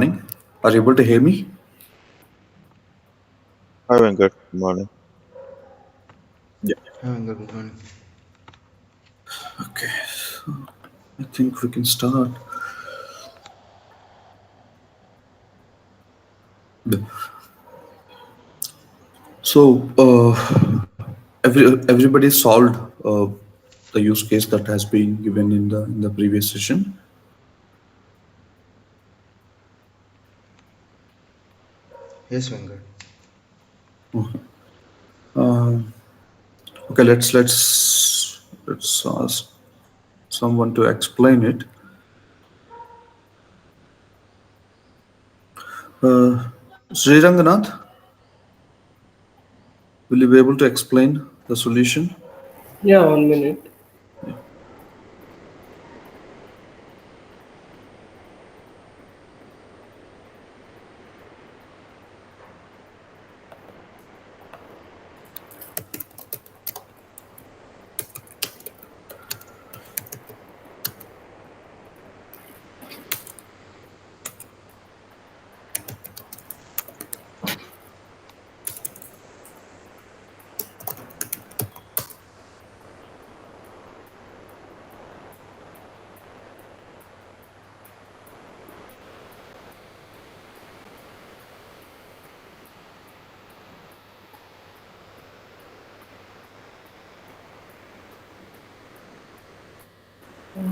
morning. Are you able to hear me? Hi Venkat, good morning. Yeah. Having a good morning. Okay. I think we can start. Yeah. So, everybody solved the use case that has been given in the previous session. Yes, Venkat. Um, okay, let's ask someone to explain it. Uh, Sri Ranganath, will you be able to explain the solution? Yeah, 1 minute. Yeah.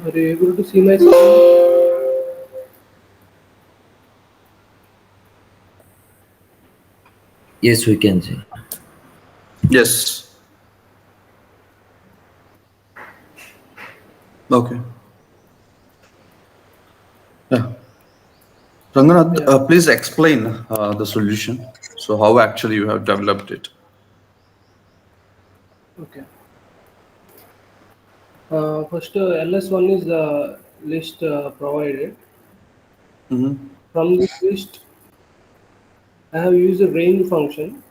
Are you able to see my screen? Yes, we can say. Yes. Okay. Yeah. Ranganath, Yeah, please explain the solution. So, how actually you have developed it? okay. First, LS1 is the list provided. Mm-hmm. From this list, I have used a range function.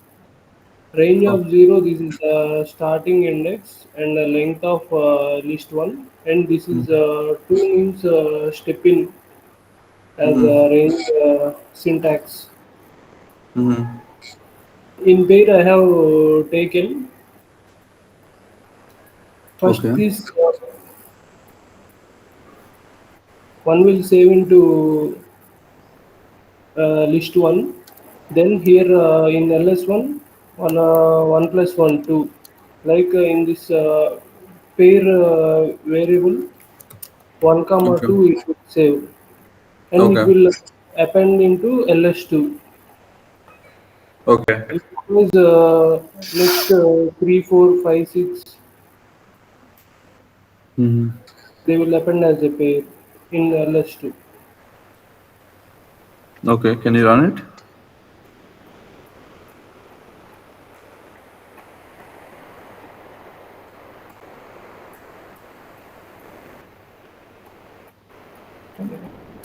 Range Oh. of 0, this is the starting index and the length of list 1. And this is 2 means step in as Mm-hmm. a range syntax. Mm-hmm. In pair, I have taken first Okay. this one will save into list 1. Then here in ls1 1 plus 1 2, like in this pair variable 1 comma Okay. 2 it will save, and it Okay. will append into ls2. Okay. If it was next 3 4 5 6, Mm-hmm. they will append as a pair in ls2. Okay. Can you run it?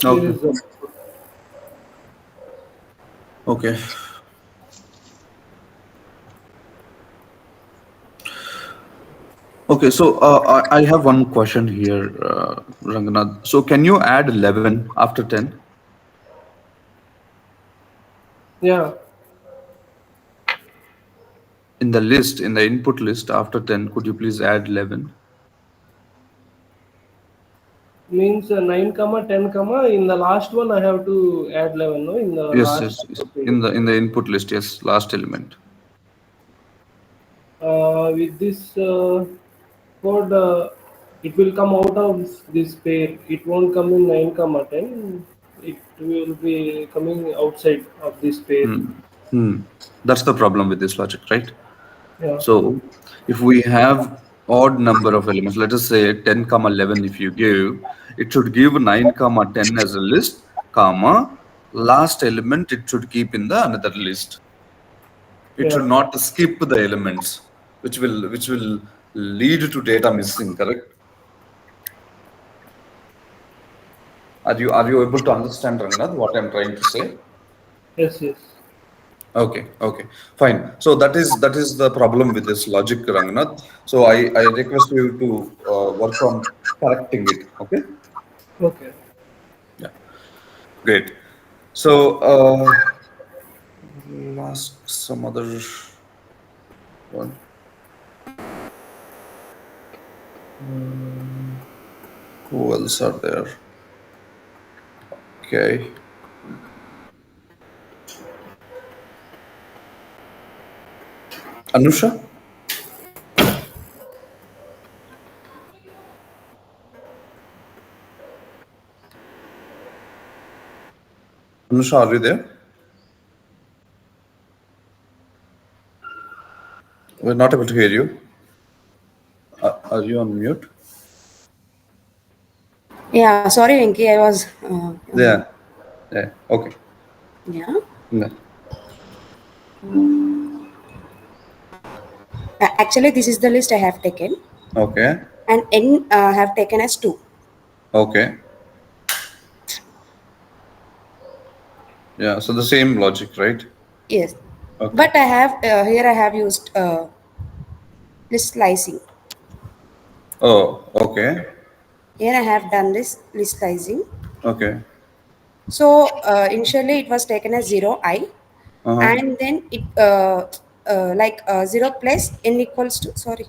Here Okay. is the Okay. Okay. So, I have one question here, Ranganath. So, can you add 11 after 10 yeah. in the list, in the input list after 10? Could you please add 11? Means 9 comma 10 comma in the last one I have to add 11, no, in the Yes. last. Yes. Yes. Okay. In the input list. Yes. Last element. With this code, it will come out of this pair. It won't come in 9 comma 10. It will be coming outside of this pair. Hmm. That's the problem with this logic, right? Yeah. So if we have odd number of elements, let us say 10 comma 11, if you give, it should give 9 comma 10 as a list, comma, last element it should keep in the another list. It should Yeah. not skip the elements, which will lead to data missing, correct? Are you able to understand, Ranganath, what I'm trying to say? Yes. Yes. Okay, okay, fine. So that is the problem with this logic, Ranganath. So I request you to work on correcting it. Okay. Okay. Yeah. Great. So last some other one. Who else are there? Okay. Anusha? Anusha, are you there? We're not able to hear you. Are you on mute? Yeah, sorry, Venki, I was. Yeah. Yeah. Okay. Yeah. Yeah. Actually, this is the list I have taken, Okay. and N have taken as 2. Okay. Yeah. So the same logic, right? Yes. Okay. But I have here I have used list slicing. Oh, okay. Here I have done this list slicing. Okay. So initially it was taken as 0 I, Uh-huh. and then it 0 plus n equals to, sorry,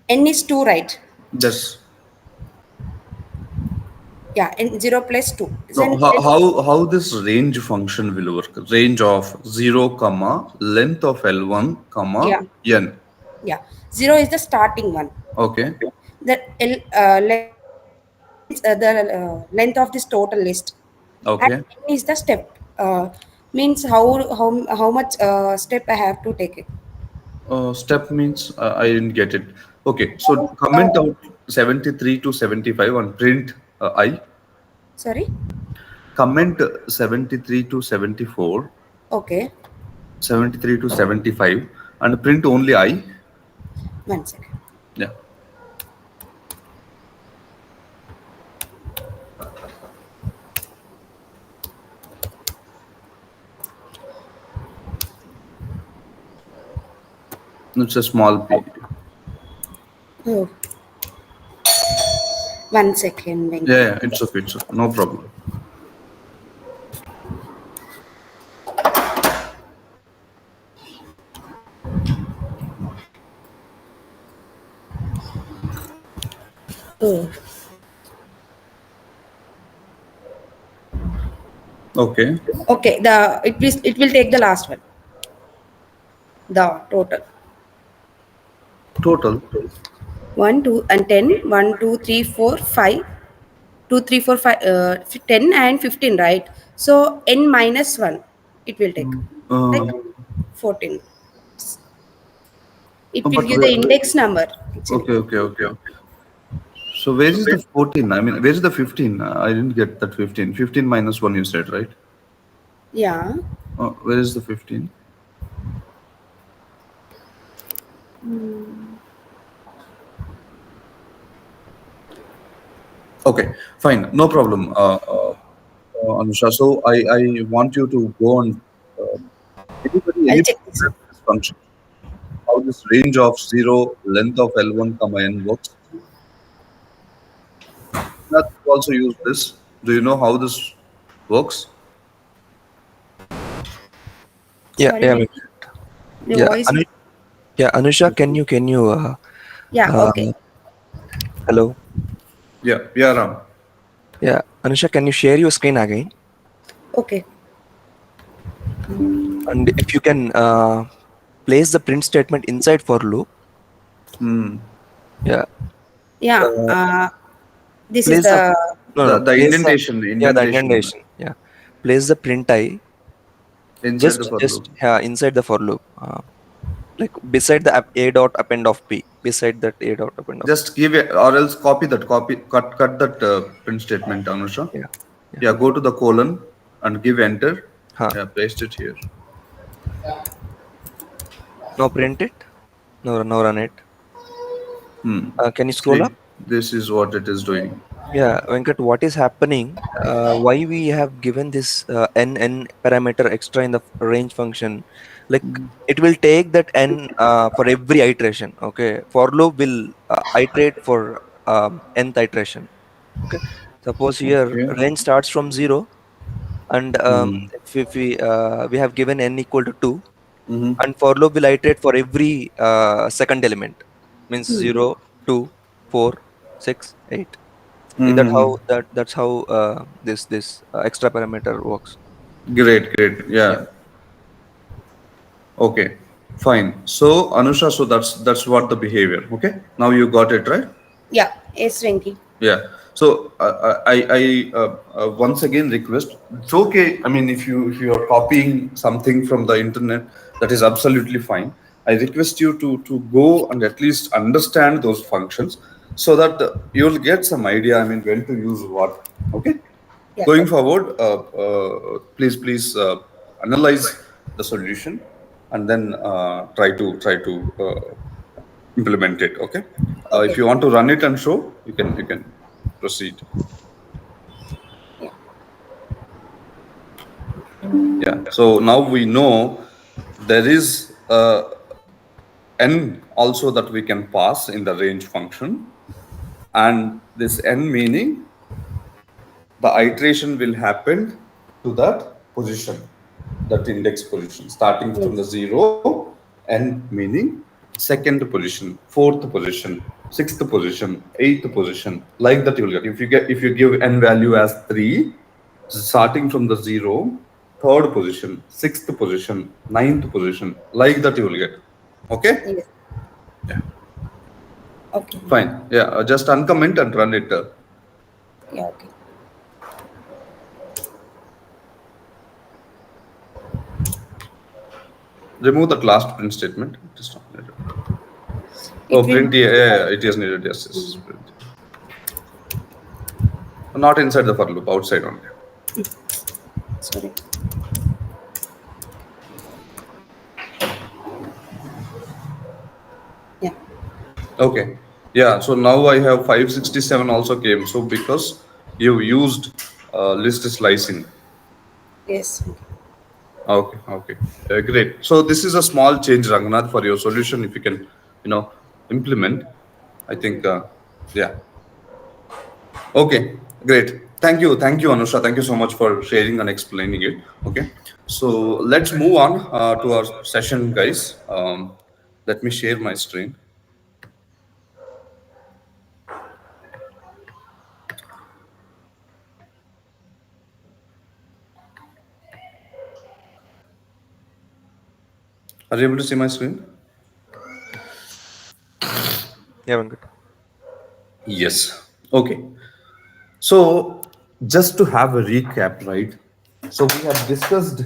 n is 2, right? That's Yeah, n 0 plus 2. no, Then how this range function will work? Range of 0, comma, length of L1, comma, yeah, n. yeah, 0 is the starting one. Okay. The length of this total list, and Okay. n is the step. Means how much step I have to take it. Step means I didn't get it. Okay. So So, comment out 73 to 75 and print I. sorry. Comment 73 to 74, Okay, 73 to 75, and print only I. 1 second. Yeah. It's a small p. Oh, 1 second, Venki. Yeah, it's okay. It's okay. No problem. Oh, Okay. okay. It will take the last one. The total Total. 1, 2, and 10. 1, 2, 3, 4, 5. 2, 3, 4, 5. 10 and 15, right? So n minus 1. It will take like Uh, 14. It will but give the index number actually. okay, okay, okay. So where is the 14? I mean, where is the 15? I didn't get that 15. 15 minus 1 you said, right? Yeah. Where is the 15? Okay, fine. No problem, Anusha. So I want you to go on. I'll Anybody check this. have this function? How this range of 0, length of L1, comma n works? That you also use this. Do you know how this works? Yeah, Sorry, yeah, Venki. The yeah. voice. Yeah, Anusha, can you Yeah. Okay. hello? Yeah, yeah, Ram. Yeah, Anusha, can you share your screen again? Okay. And if you can place the print statement inside for loop. Hmm. Yeah. Yeah. This is Place the the. no, The place indentation, the yeah, the indentation indentation. Yeah. Place the print I inside the for just loop. inside the for loop. Like beside the a dot append of p. Beside that a dot append of Just give it, or else copy that, cut that print statement, Anusha. yeah. Yeah. Yeah, go to the colon and give enter. Huh. Yeah, paste it here. Now print it. No run it. Can you scroll up? See, this is what it is doing. Yeah, Venkat, what is happening? Why we have given this n parameter extra in the range function? Like it will take that n for every iteration. Okay, for loop will iterate for nth iteration. Okay. Suppose here Okay. range starts from 0, and Mm. if we have given n equal to 2, Mm-hmm. and for loop will iterate for every second element, means 0, 2, 4, 6, 8. That Mm-hmm. how that's how this extra parameter works. Great, great. Yeah. Yeah. Okay. Fine. So Anusha, so that's what the behavior. Okay. Now you got it, right? Yeah. Yes, Venki. Yeah. So I once again request. It's okay. I mean, if you are copying something from the internet, that is absolutely fine. I request you to go and at least understand those functions so that you'll get some idea. I mean, when to use what. Okay. Yeah. Going Okay. forward, please analyze the solution and then try to implement it. Okay. If Okay. you want to run it and show, you can proceed. Yeah. Yeah. So now we know there is n also that we can pass in the range function, and this n meaning the iteration will happen to that position, that index position, starting from the Yes. zero, n meaning second position, fourth position, sixth position, eighth position, like that you will get. If you give n value as 3, starting from the zero, third position, sixth position, ninth position, like that you will get. Okay? Yes. Yeah. Okay. Fine. Yeah. Just uncomment and run it. Yeah. Okay. Remove that last print statement. It is not needed. It Oh, will. print. Yeah, yeah, it is needed. Yes, yes. Print. Not inside the for loop, outside only. Sorry. Yeah. Okay. Yeah. So now I have 567 also came. So because you used list slicing. Yes. Okay. Okay. Great. So this is a small change, Ranganath, for your solution. If you can, implement, I think, yeah. Okay, great. Thank you, Anusha. Thank you so much for sharing and explaining it. Okay, so let's move on to our session, guys. Let me share my screen. Are you able to see my screen? Yeah, Venkat. Yes. Okay. So just to have a recap, right? So we have discussed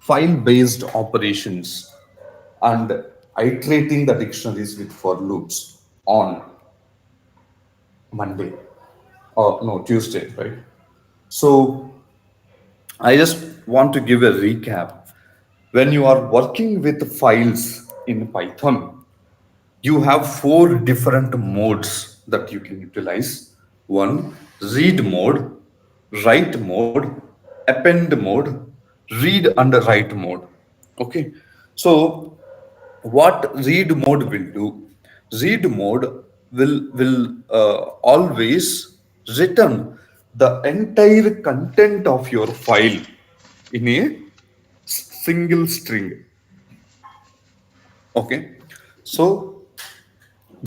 file-based operations and iterating the dictionaries with for loops on Monday. Oh no, Tuesday, right? So I just want to give a recap. When you are working with files in Python, you have 4 different modes that you can utilize. One, read mode, write mode, append mode, read and write mode. Okay. So what read mode will do? Read mode will always return the entire content of your file in a single string. Okay, so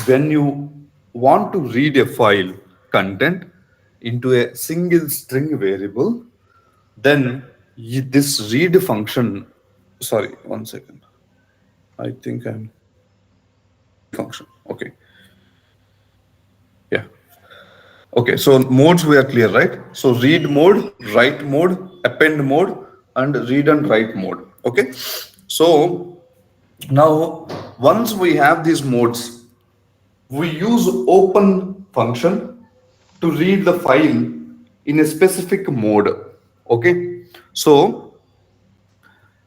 when you want to read a file content into a single string variable, then this read function. Sorry, 1 second. I think I'm function. Okay, yeah. Okay, so modes we are clear, right? So read mode, write mode, append mode, and read and write mode. Okay, so now once we have these modes, we use open function to read the file in a specific mode. Okay, so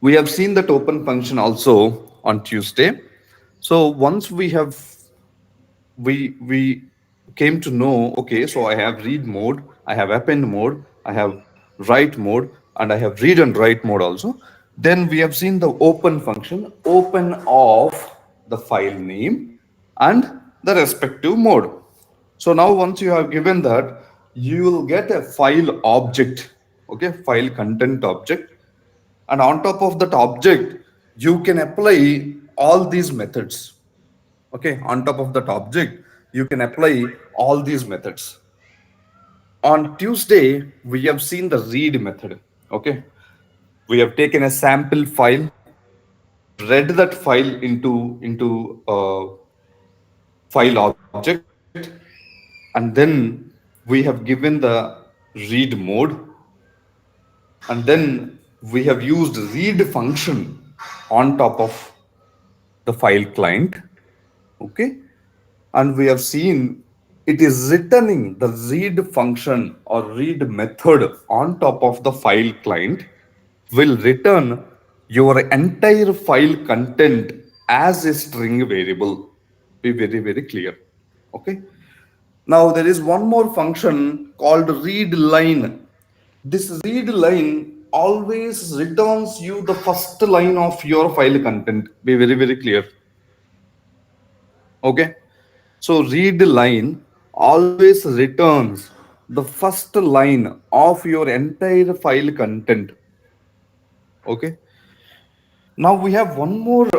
we have seen that open function also on Tuesday. So once we came to know, okay, so I have read mode, I have append mode, I have write mode, and I have read and write mode also. Then we have seen the open function, open of the file name and the respective mode. So now once you have given that, you will get a file object, okay, file content object. And on top of that object, you can apply all these methods. Okay, on top of that object, you can apply all these methods. On Tuesday, we have seen the read method. Okay, we have taken a sample file, read that file into file object, and then we have given the read mode, and then we have used read function on top of the file client. Okay, and we have seen it is returning the read function or read method on top of the file client will return your entire file content as a string variable. Be very, very clear. Okay. Now there is one more function called read line. This read line always returns you the first line of your file content. Be very, very clear. Okay. So read line always returns the first line of your entire file content. Okay. Now we have one more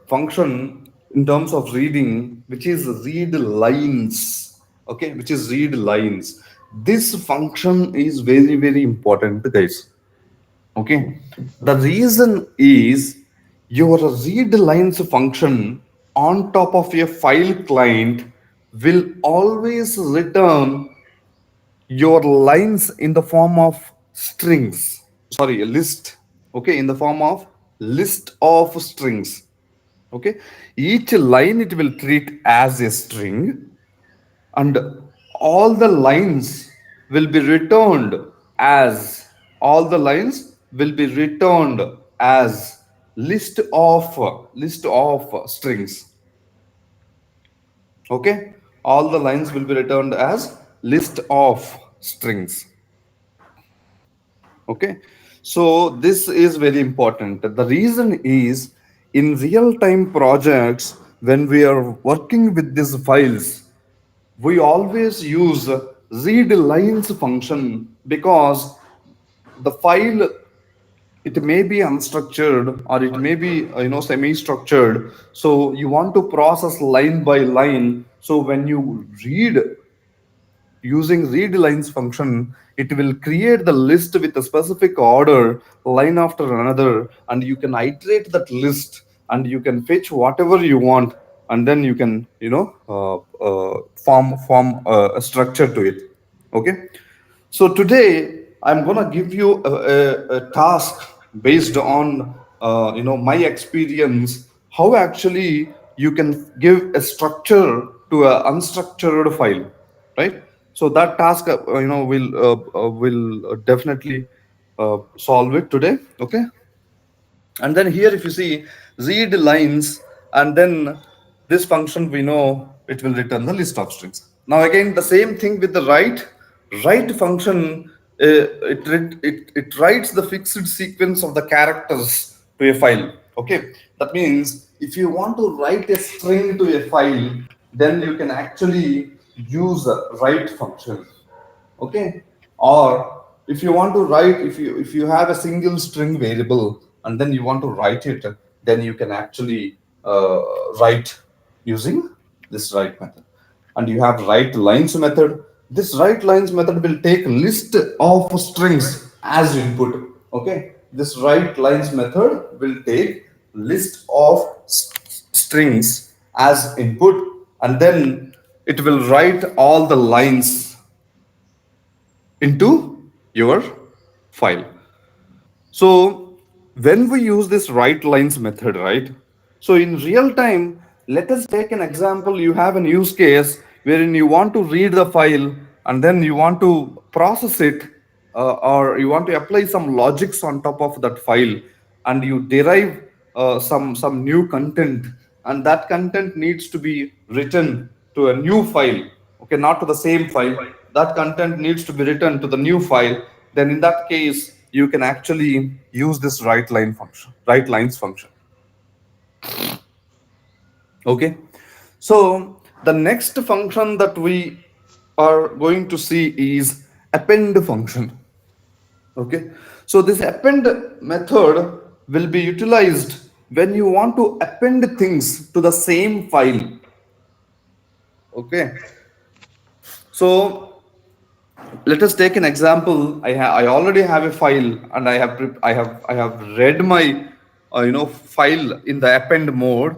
function in terms of reading, which is read lines. Okay, which is read lines. This function is very, very important, guys. Okay, the reason is your read lines function on top of your file client will always return your lines in the form of strings, sorry, a list. Okay, in the form of list of strings. Okay, each line it will treat as a string, and all the lines will be returned as list of strings. Okay, all the lines will be returned as list of strings. Okay, so this is very important. The reason is in real-time projects, when we are working with these files, we always use read lines function, because the file, it may be unstructured or it may be semi-structured, so you want to process line by line. So when you read using read lines function, it will create the list with a specific order, line after another, and you can iterate that list and you can fetch whatever you want, and then you can form a structure to it. Okay, so today I'm gonna give you a task based on my experience, how actually you can give a structure to an unstructured file, right? So that task will definitely solve it today. Okay, and then here if you see read lines, and then this function, we know it will return the list of strings. Now again the same thing with the write function. It writes the fixed sequence of the characters to a file. Okay, that means if you want to write a string to a file, then you can actually use a write function. Okay, or if you want to write, if you have a single string variable and then you want to write it, then you can actually write using this write method. And you have write lines method. This write lines method will take list of strings as input. Okay, this write lines method will take list of strings as input, and then it will write all the lines into your file. So when we use this write lines method, right? So in real time, let us take an example. You have an use case wherein you want to read the file and then you want to process it, or you want to apply some logics on top of that file, and you derive some new content, and that content needs to be written to a new file. Okay, not to the same file. That content needs to be written to the new file. Then in that case, you can actually use this write lines function. Okay, so the next function that we are going to see is append function. Okay, so this append method will be utilized when you want to append things to the same file. Okay, so let us take an example. I already have a file, and I have read my file in the append mode.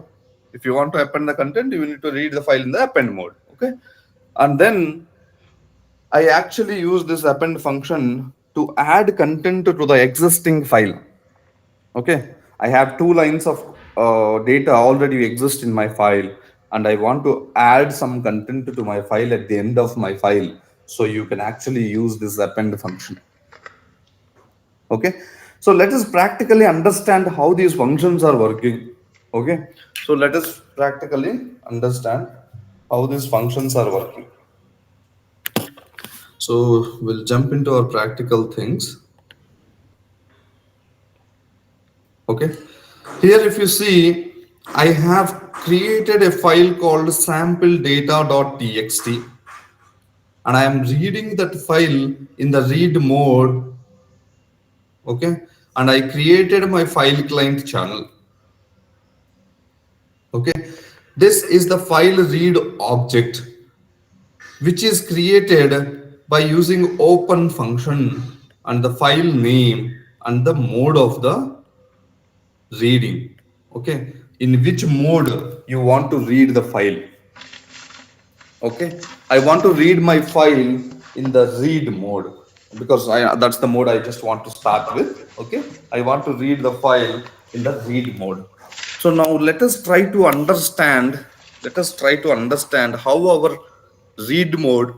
If you want to append the content, you need to read the file in the append mode. Okay, and then I actually use this append function to add content to the existing file. Okay, I have 2 lines of data already exist in my file, and I want to add some content to my file at the end of my file. So you can actually use this append function. Okay, so let us practically understand how these functions are working. Okay, so let us practically understand how these functions are working. So we'll jump into our practical things. Okay, here if you see, I have created a file called sample data.txt, and I am reading that file in the read mode. Okay, and I created my file client channel. Okay, this is the file read object, which is created by using open function and the file name and the mode of the reading. Okay, in which mode you want to read the file. Okay, I want to read my file in the read mode because that's the mode I just want to start with. Okay, I want to read the file in the read mode. So now let us try to understand how our read mode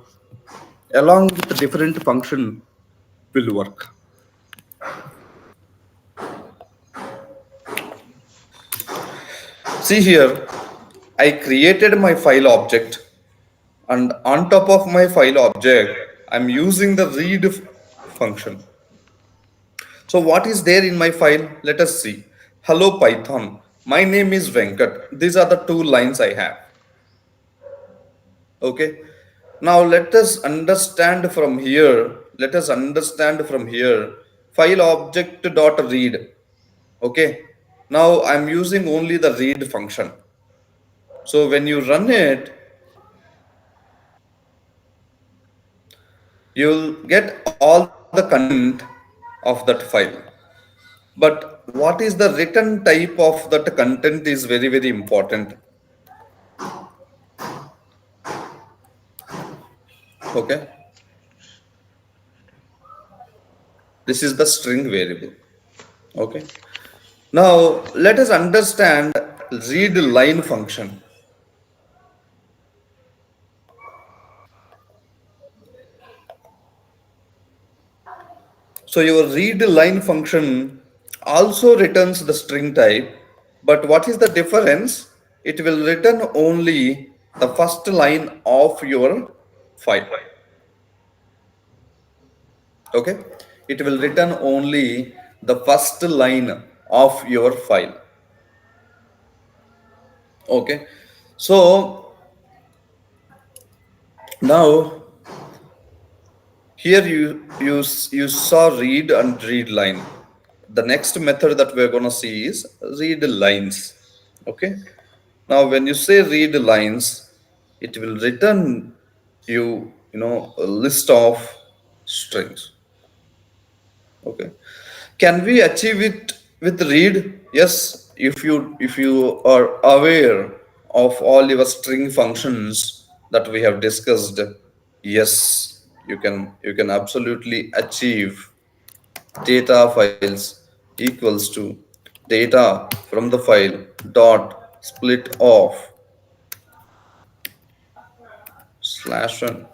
along with the different function will work. See here, I created my file object, and on top of my file object, I'm using the read function. So what is there in my file? Let us see. Hello Python, my name is Venkat. These are the 2 lines I have. Okay. Now let us understand from here. File object dot read. Okay. Now I'm using only the read function. So when you run it, you'll get all the content of that file. But what is the return type of that content is very, very important. Okay. This is the string variable. Okay. Now let us understand read line function. So your read line function also returns the string type, but what is the difference? It will return only the first line of your file. Okay, it will return only the first line of your file. Okay, so now here you saw read and read line. The next method that we're going to see is read lines. Okay, now when you say read lines, it will return you a list of strings. Okay, can we achieve it with read? Yes, if you are aware of all your string functions that we have discussed, yes, you can absolutely achieve data files equals to data from the file dot split off /run.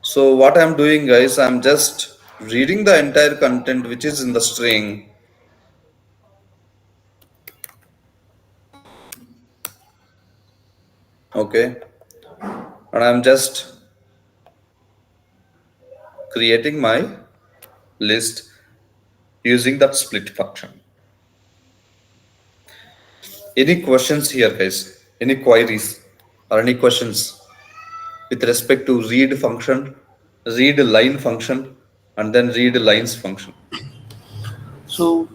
So what I'm doing, guys, I'm just reading the entire content which is in the string. Okay, and I'm just creating my list using that split function. Any questions here, guys? Any queries or any questions with respect to read function read line function, and then read lines function. So,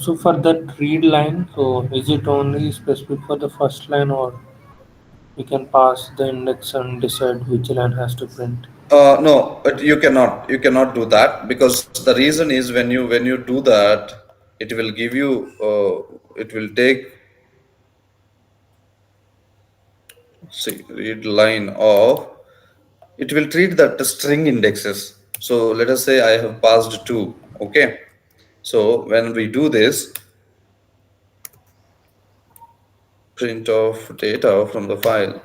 so for that read line, so is it only specific for the first line, or we can pass the index and decide which line has to print? No, you cannot do that, because the reason is when you do that, it will give you it will take, see, read line of, it will treat that the string indexes. So let us say I have passed 2. Okay, so when we do this, print of data from the file,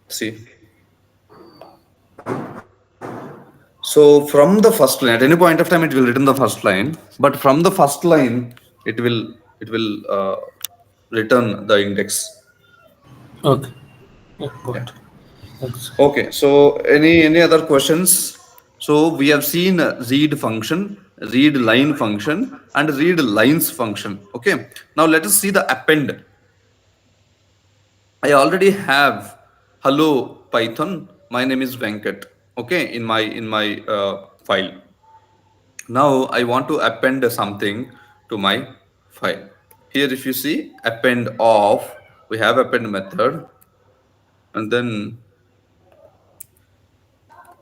see, so from the first line, at any point of time it will return the first line, but from the first line it will return the index. Okay, yeah, Yeah. got it. Thanks. Okay, so any other questions? So we have seen read function, read line function, and read lines function. Okay, now let us see the append. I already have hello Python. My name is Venkat. Okay, in my file. Now I want to append something to my file. Here, if you see append of, we have append method, and then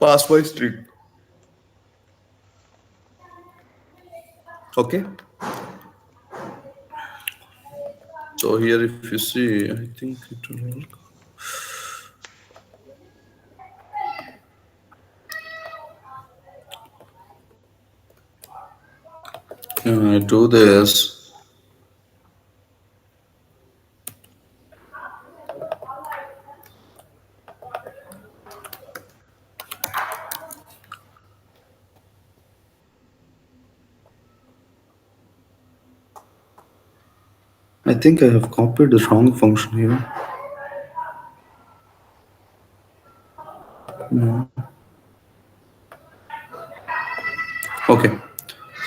pass by string. Okay. So here, if you see, I think it will work. Do this. I think I have copied the wrong function here. No. Okay,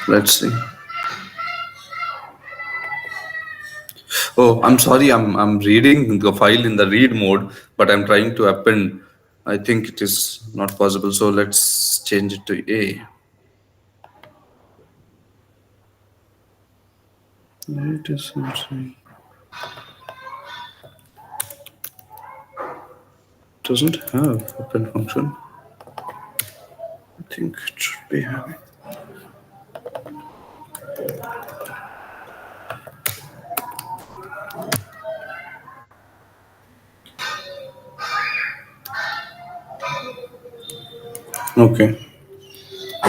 let's see. Oh, I'm sorry. I'm reading the file in the read mode, but I'm trying to append. I think it is not possible. So let's change it to A. It is something. Doesn't have append function. I think it should be having. Okay. I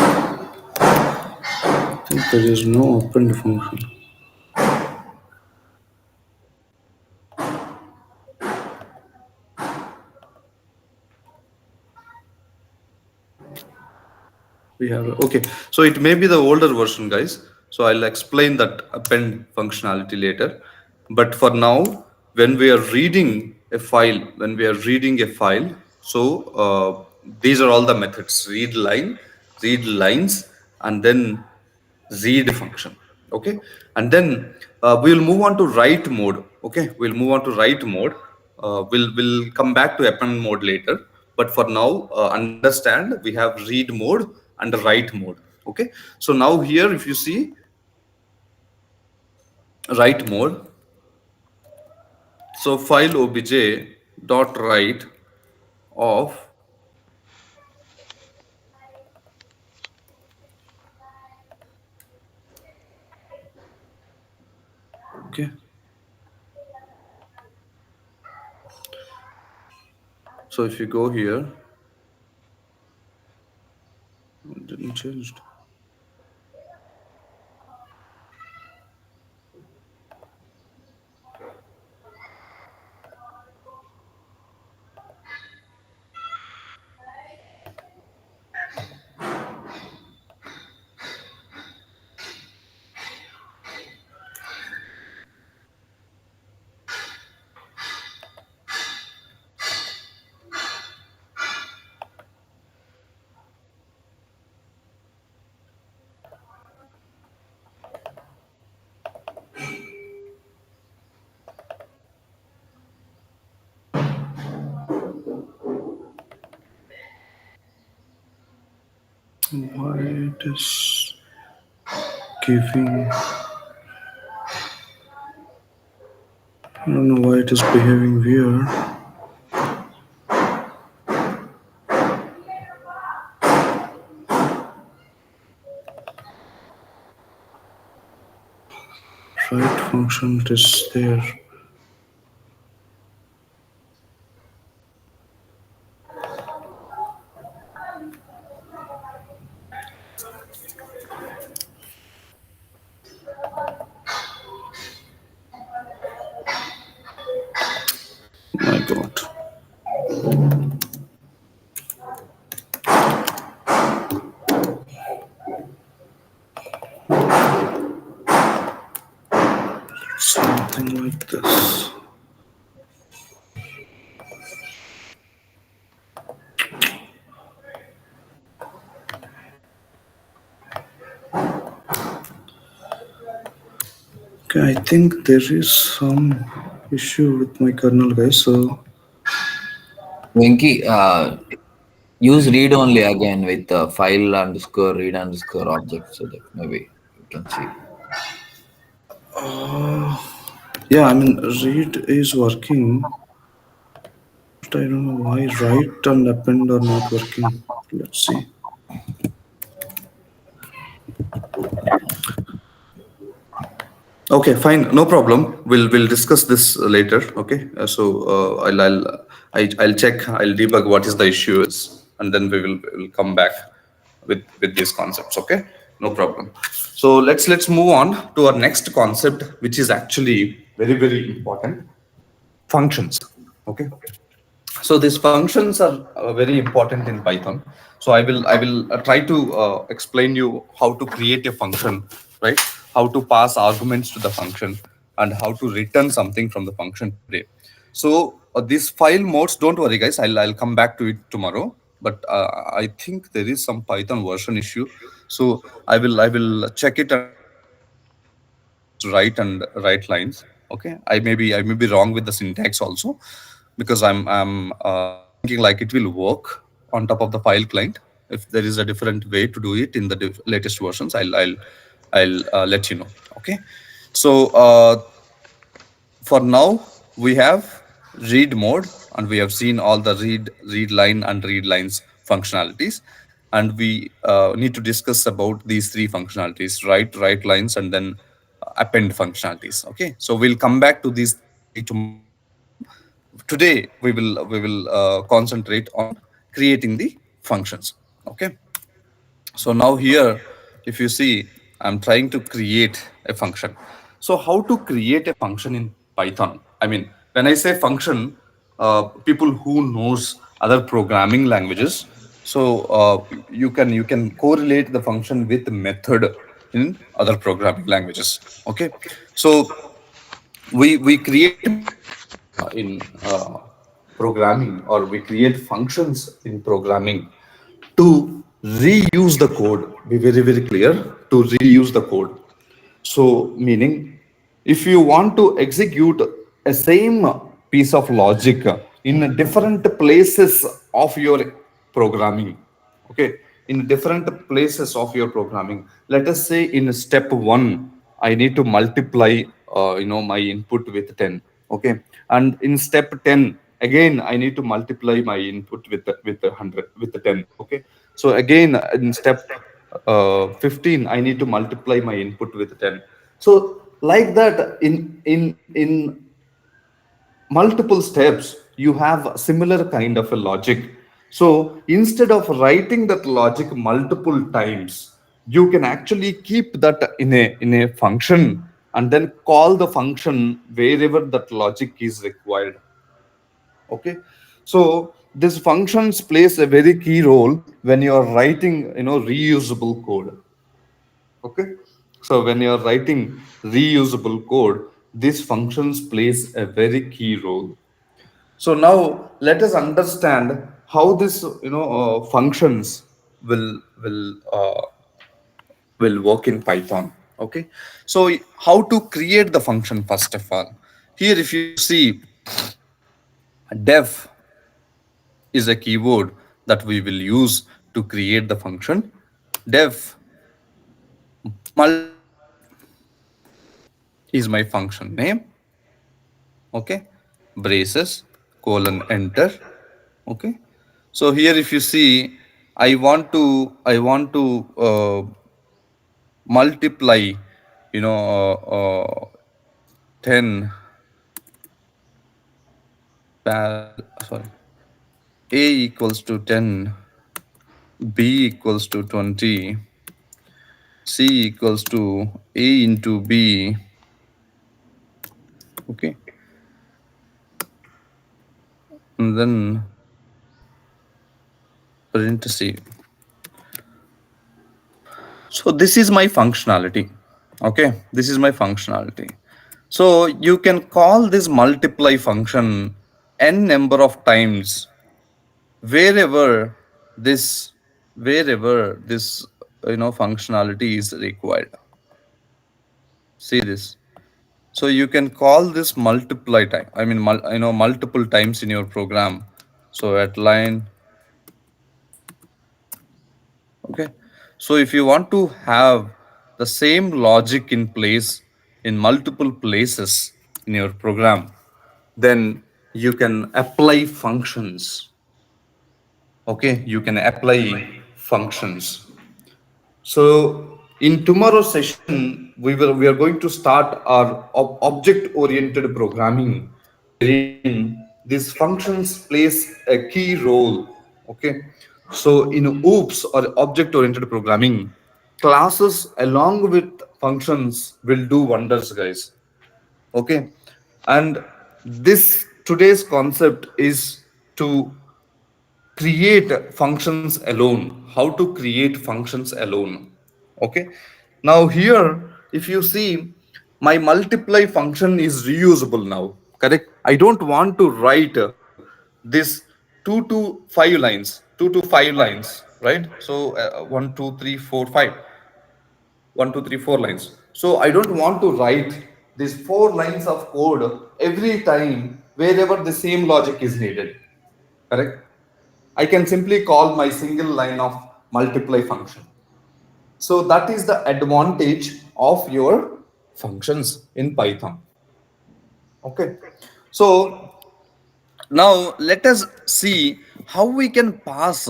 think there is no append function. We have, okay, so it may be the older version, guys. So I'll explain that append functionality later, but for now, when we are reading a file, so these are all the methods: read line, read lines, and then read function. Okay, and then we'll move on to write mode. Okay, we'll move on to write mode. We'll come back to append mode later, but for now, understand we have read mode and write mode. Okay, so now here, if you see write mode, so file obj dot write of, okay, so if you go here, it didn't change. Why it is giving? I don't know why it is behaving weird. Right function is there. My God. Something like this. Okay, I think there is some issue with my kernel, guys. So Venki, use read only again with file underscore read underscore object so that maybe you can see. yeah, I mean read is working, but I don't know why write and append are not working. Let's see. Okay, fine, no problem. We'll discuss this later. Okay, I'll check. I'll debug what is the issue is, and then we'll come back with these concepts. Okay, no problem. So let's move on to our next concept, which is actually very important. Functions. Okay, so these functions are very important in Python. So I will try to explain you how to create a function, right? How to pass arguments to the function and how to return something from the function today. So these file modes, don't worry guys, I'll come back to it tomorrow, but I think there is some Python version issue. So I will check it and write lines. Okay, I may be wrong with the syntax also, because I'm thinking like it will work on top of the file client. If there is a different way to do it in the latest versions, I'll let you know. Okay, so for now we have read mode, and we have seen all the read line and read lines functionalities, and we need to discuss about these three functionalities: write lines, and then append functionalities. Okay, so we'll come back to these three tomorrow. Today we will concentrate on creating the functions. Okay, so now here, if you see, I'm trying to create a function. So how to create a function in Python? I mean, when I say function, people who knows other programming languages, so you can correlate the function with the method in other programming languages. Okay, so we create in programming, or we create functions in programming to reuse the code. Be very clear, to reuse the code. So meaning, if you want to execute a same piece of logic in different places of your programming, okay, in different places of your programming, let us say in step 1 I need to multiply my input with 10. Okay, and in step 10 again I need to multiply my input with 100 with the 10. Okay, so again in step 15 I need to multiply my input with 10. So like that, in multiple steps you have similar kind of a logic. So instead of writing that logic multiple times, you can actually keep that in a function, and then call the function wherever that logic is required. Okay, so this functions plays a very key role when you are writing reusable code. Okay, so when you are writing reusable code, these functions plays a very key role. So now let us understand how this functions will work in Python. Okay, so how to create the function? First of all, here if you see, def is a keyword that we will use to create the function. def multiply is my function name. Okay, braces colon enter. Okay, so here if you see, I want to multiply, 10 sorry, a equals to 10, b equals to 20, c equals to a into b. Okay, and then print c. So this is my functionality. Okay, this is my functionality. So you can call this multiply function n number of times wherever this functionality is required. See this. So you can call this multiply time. I mean, multiple times in your program. So at line. Okay. So if you want to have the same logic in place in multiple places in your program, then you can apply functions. Okay, you can apply functions. So in tomorrow's session, we are going to start our object-oriented programming, wherein these functions plays a key role. Okay, so in OOPS or object-oriented programming, classes along with functions will do wonders, guys. Okay, and this today's concept is to create functions alone. How to create functions alone. Okay, now here if you see, my multiply function is reusable now, correct? I don't want to write this 2 to 5 lines, right? So 1 2 3 4 5, 1 2 3 4 lines. So I don't want to write these 4 lines of code every time wherever the same logic is needed, correct? I can simply call my single line of multiply function. So that is the advantage of your functions in Python. Okay. So now let us see how we can pass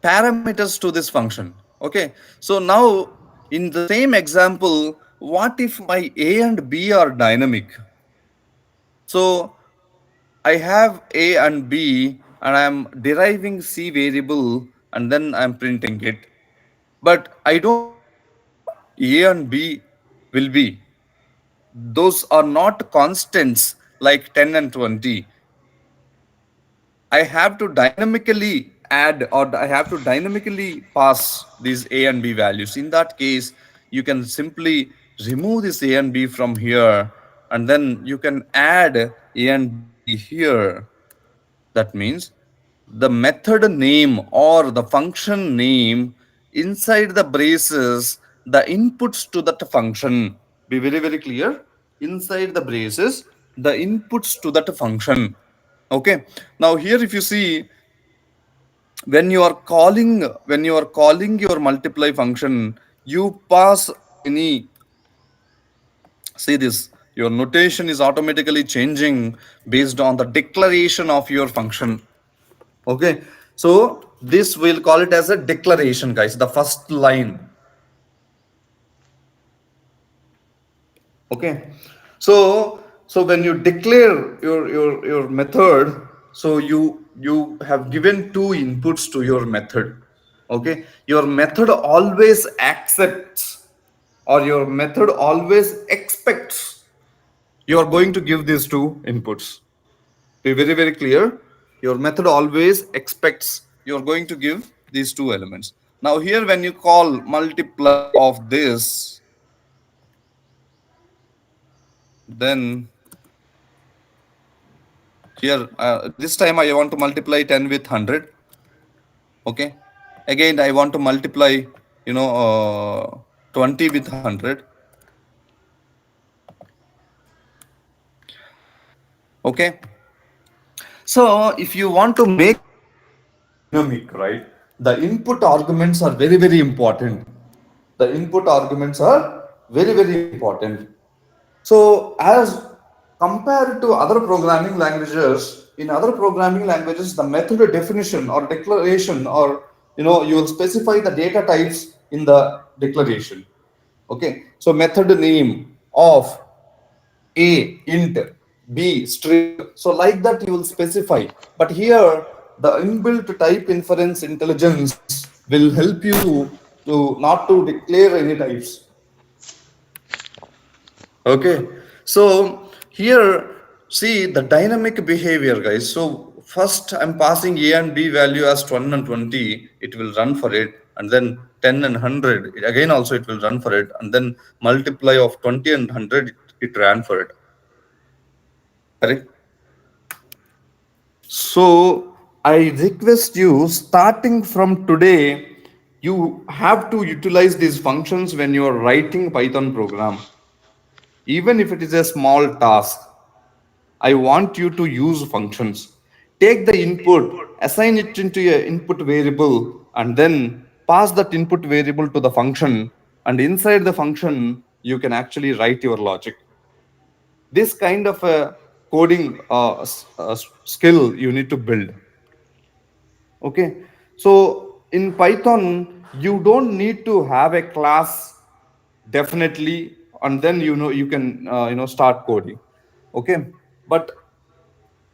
parameters to this function. Okay. So now in the same example, what if my A and B are dynamic? So I have A and B and I'm deriving C variable and then I'm printing it. But I don't know what A and B will be. Those are not constants like 10 and 20. I have to dynamically add or I have to dynamically pass these A and B values. In that case, you can simply remove this A and B from here and then you can add A and B here. That means the method name or the function name inside the braces, the inputs to that function. Be very, very clear. Inside the braces, the inputs to that function. Okay. Now here, if you see, when you are calling your multiply function, you pass any. See this. Your notation is automatically changing based on the declaration of your function. Okay, so this we'll call it as a declaration, guys, the first line. Okay, so when you declare your method, so you have given 2 inputs to your method. Okay, your method always accepts or your method always expects you are going to give these 2 inputs. Be very, very clear. Your method always expects you're going to give these 2 elements. Now here, when you call multiply of this, then here, this time I want to multiply 10 with 100. Okay. Again, I want to multiply, 20 with 100. Okay. So if you want to make dynamic, right? the input arguments are very, very important. The input arguments are very, very important. So as compared to other programming languages, in other programming languages, the method definition or declaration, or you will specify the data types in the declaration. Okay, so method name of A int, B string. So like that you will specify. But here the inbuilt type inference intelligence will help you to not to declare any types. Okay, so here see the dynamic behavior, guys. So first I'm passing A and B value as 10 and 20, it will run for it, and then 10 and 100, again also it will run for it, and then multiply of 20 and 100, it ran for it. Correct? So I request you, starting from today, you have to utilize these functions when you are writing Python program. Even if it is a small task, I want you to use functions. Take the input, assign it into a input variable, and then pass that input variable to the function. And inside the function, you can actually write your logic. This kind of a coding skill you need to build. Okay, so in Python, you don't need to have a class definitely, and then you can start coding. Okay, but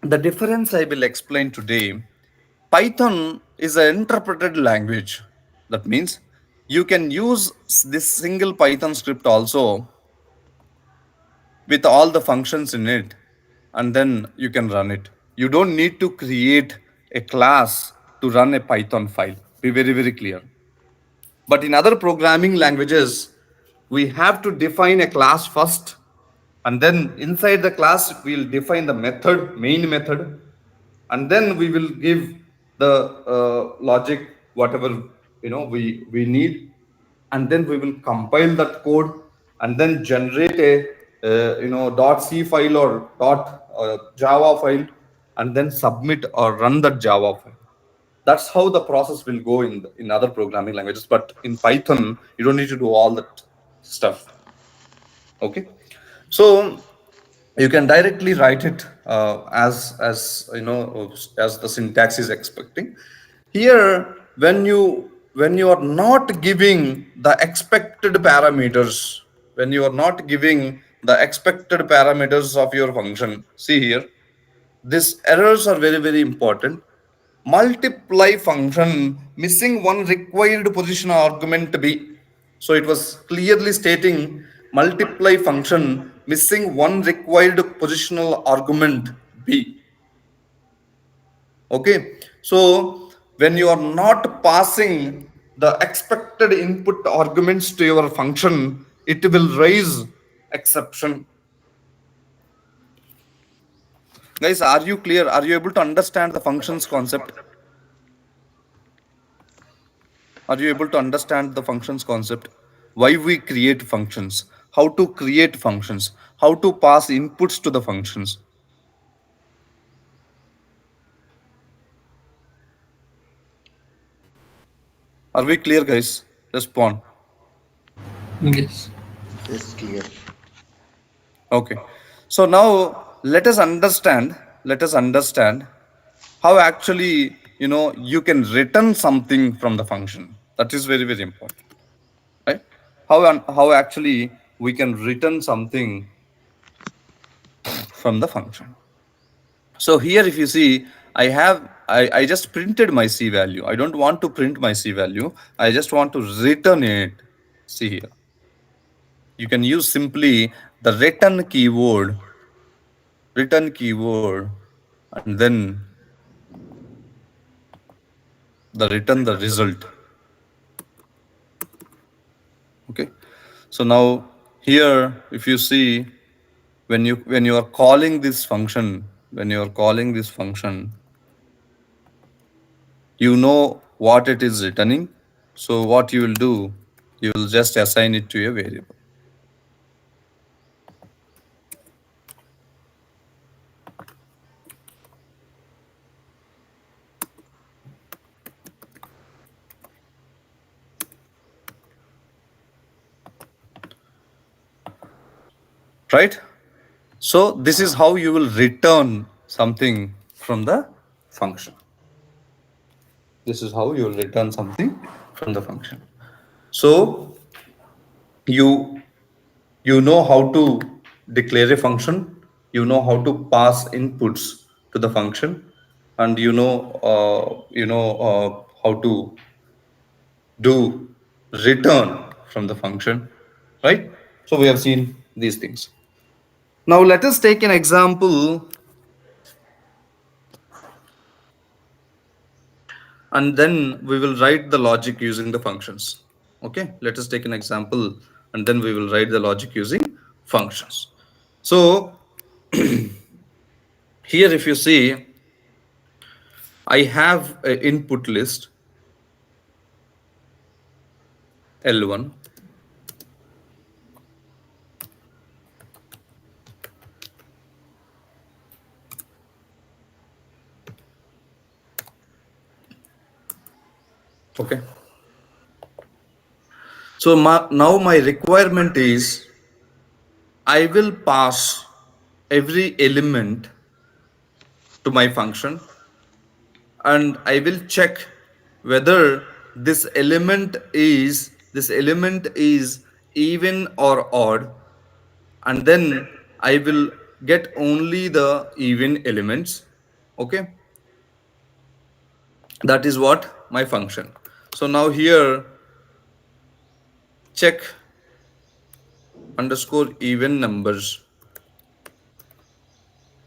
the difference I will explain today. Python is an interpreted language. That means you can use this single Python script also with all the functions in it, and then you can run it. You don't need to create a class to run a Python file. Be very, very clear. But in other programming languages, we have to define a class first, and then inside the class, we'll define the method, main method, and then we will give the logic, whatever we need, and then we will compile that code, and then generate a .c file or .java file, and then submit or run that Java file. That's how the process will go in other programming languages. But in Python, you don't need to do all that stuff. Okay, so you can directly write it as the syntax is expecting. Here, when you are not giving the expected parameters, when you are not giving the expected parameters of your function, see here, these errors are very, very important. Multiply function missing one required position argument B. So it was clearly stating multiply function missing one required positional argument B. Okay. So when you are not passing the expected input arguments to your function, it will raise exception. Guys, are you clear? Are you able to understand the functions concept? Are you able to understand the functions concept? Why we create functions? How to create functions? How to pass inputs to the functions? Are we clear, guys? Respond. Yes. Yes, clear. Okay. So now let us understand. Let us understand how actually you can return something from the function. That is very, very important, right? How actually we can return something from the function. So here, if you see, I just printed my C value. I don't want to print my C value. I just want to return it. See here. You can use simply the return keyword, and then return the result. Okay. So now here, if you see, when you are calling this function, you know what it is returning. So what you will do, you will just assign it to a variable. right? So this is how you will return something from the function. This is how you will return something from the function. So you know how to declare a function, you know how to pass inputs to the function, and you know how to do return from the function, right? So we have seen these things. Now let us take an example, and then we will write the logic using the functions. Okay, let us take an example, and then we will write the logic using functions. So here if you see, I have an input list L1, okay. So now my requirement is I will pass every element to my function, and I will check whether this element is even or odd, and then I will get only the even elements. Okay, that is what my function. So now here check underscore even numbers.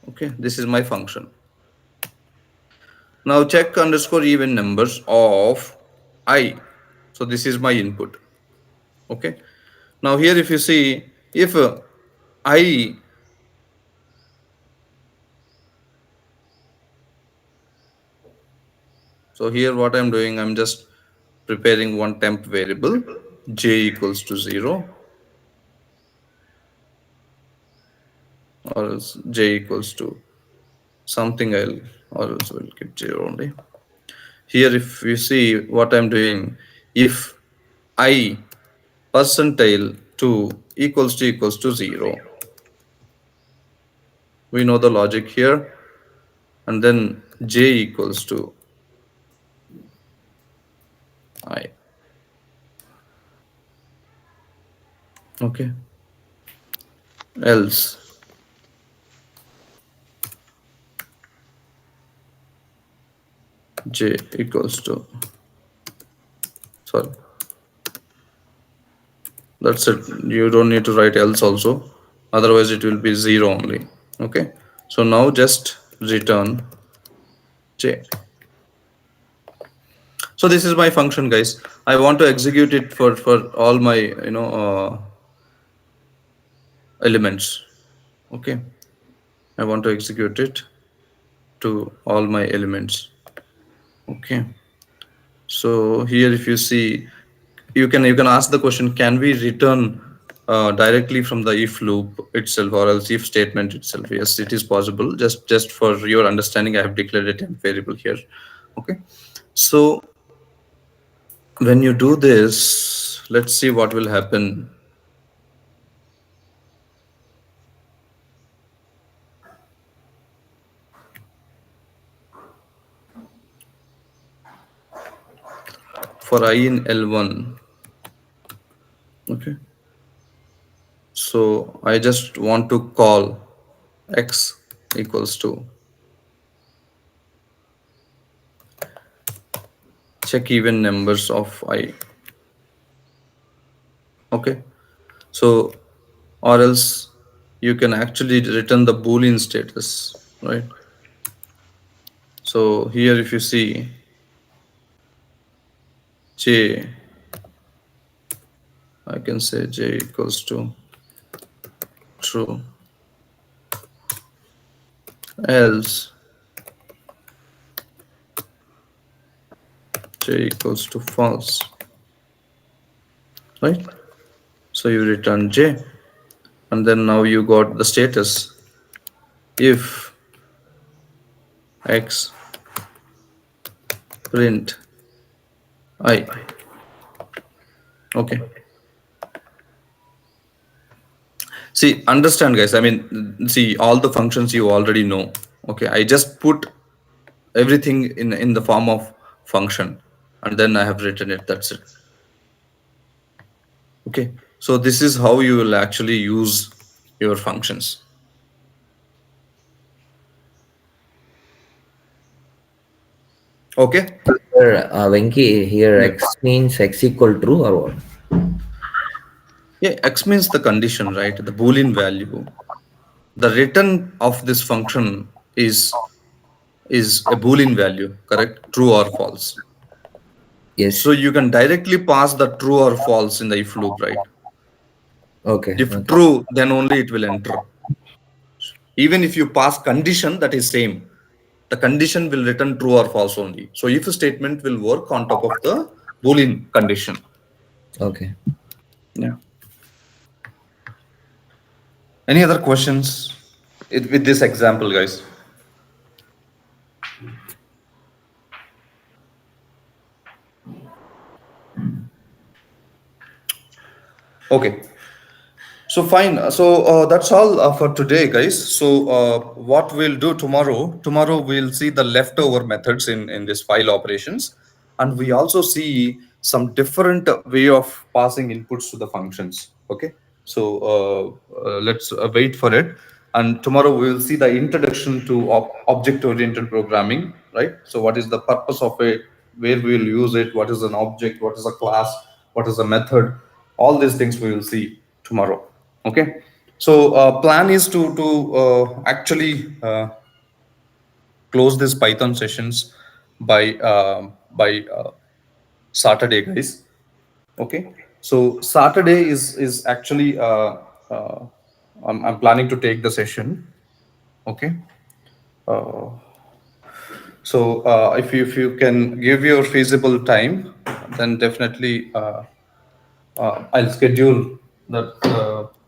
Okay, this is my function. Now check underscore even numbers of I. So this is my input. Okay, now here if you see, if I so here what I'm doing, I'm just preparing one temp variable j equals to 0, or else j equals to something else, or else we'll keep 0 only. Here if you see what I'm doing, if I percentile 2 equals to 0, we know the logic here, and then j equals to I. Okay, else j equals to, sorry, that's it. You don't need to write else also, otherwise it will be 0 only. Okay, so now just return j. So this is my function, guys. I want to execute it for all my elements. Okay, I want to execute it to all my elements. Okay, so here if you see, you can ask the question, can we return directly from the if loop itself, or else if statement itself? Yes, it is possible. Just for your understanding, I have declared a temp variable here. Okay, so when you do this, let's see what will happen. For I in L1, okay, so I just want to call x equals to check even numbers of I. Okay, so or else you can actually return the Boolean status, right? So here if you see j, I can say j equals to true, else j equals to false, right? So you return j, and then now you got the status if x print I. Okay, See, understand, guys. I mean, see, all the functions you already know. Okay, I just put everything in the form of function, and then I have written it. That's it. Okay, so this is how you will actually use your functions. Okay. Here, Venki, here Yeah. x means x equal true or what? Yeah, x means the condition, right? The Boolean value. The return of this function is a Boolean value, correct? True or false. Yes. So you can directly pass the true or false in the if loop, right? Okay. If Okay. true, then only it will enter. Even if you pass condition, that is same. The condition will return true or false only. So if statement will work on top of the Boolean condition. Okay. Yeah. Any other questions with this example, guys? Okay. So fine. So that's all for today, guys. So what we'll do tomorrow we'll see the leftover methods in this file operations, and we also see some different way of passing inputs to the functions. Okay. So let's wait for it. And tomorrow we will see the introduction to object-oriented programming, right? So what is the purpose of it? Where we will use it? What is an object? What is a class? What is a method? All these things we will see tomorrow. Okay. So plan is to actually close these Python sessions by Saturday, guys. Okay. So Saturday is actually I'm planning to take the session. Okay. So if you can give your feasible time, then definitely I'll schedule that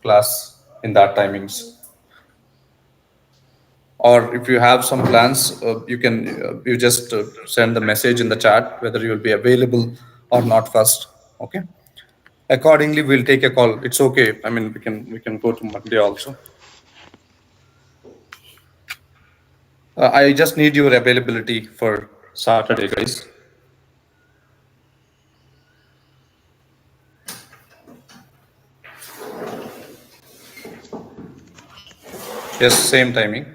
class in that timings. Or if you have some plans, you can you just send the message in the chat whether you will be available or not first. Okay. Accordingly, we'll take a call. It's okay. I mean, we can go to Monday also. I just need your availability for Saturday, guys. Yes, same timing.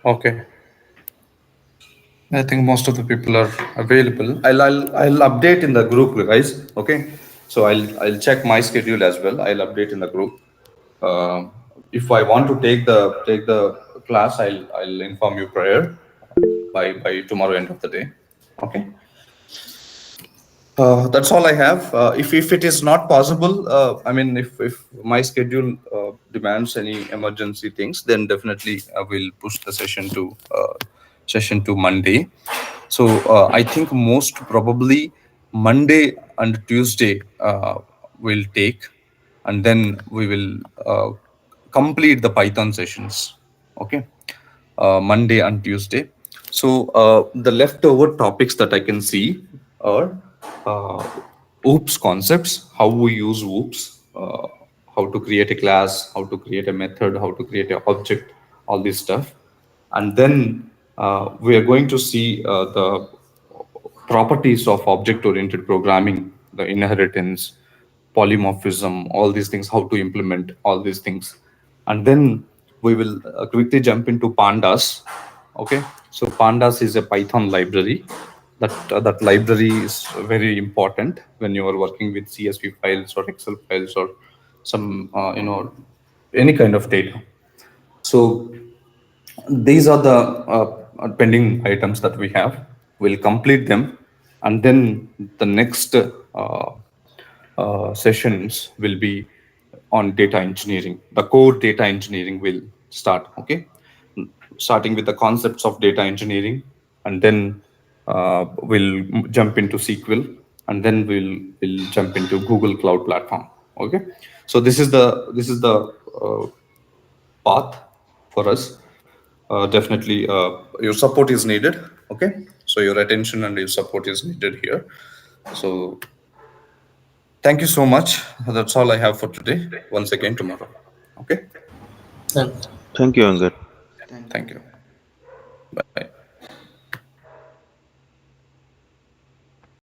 Okay. I think most of the people are available. I'll update in the group, guys. Okay. So I'll check my schedule as well. I'll update in the group. If I want to take the class, I'll inform you prior by tomorrow end of the day. Okay. That's all I have. If it is not possible, I mean, if my schedule demands any emergency things, then definitely I will push the session to Monday. So I think most probably Monday and Tuesday will take, and then we will complete the Python sessions. Okay. Monday and Tuesday. So the leftover topics that I can see are OOPS concepts, how we use OOPS, how to create a class, how to create a method, how to create an object, all this stuff. And then we are going to see the properties of object-oriented programming, the inheritance, polymorphism, all these things, how to implement all these things. And then we will quickly jump into pandas. Okay, so pandas is a Python library. That library is very important when you are working with CSV files or Excel files or some any kind of data. So these are the pending items that we have. We'll complete them, and then the next sessions will be on data engineering. The core data engineering will start. Okay, starting with the concepts of data engineering, and then we'll jump into SQL, and then we'll jump into Google Cloud Platform. Okay, so this is the path for us. Definitely, your support is needed. Okay, so your attention and your support is needed here. So thank you so much. That's all I have for today. Once again tomorrow. Okay. Thanks. Thank you, Venkat. Thank you. Bye.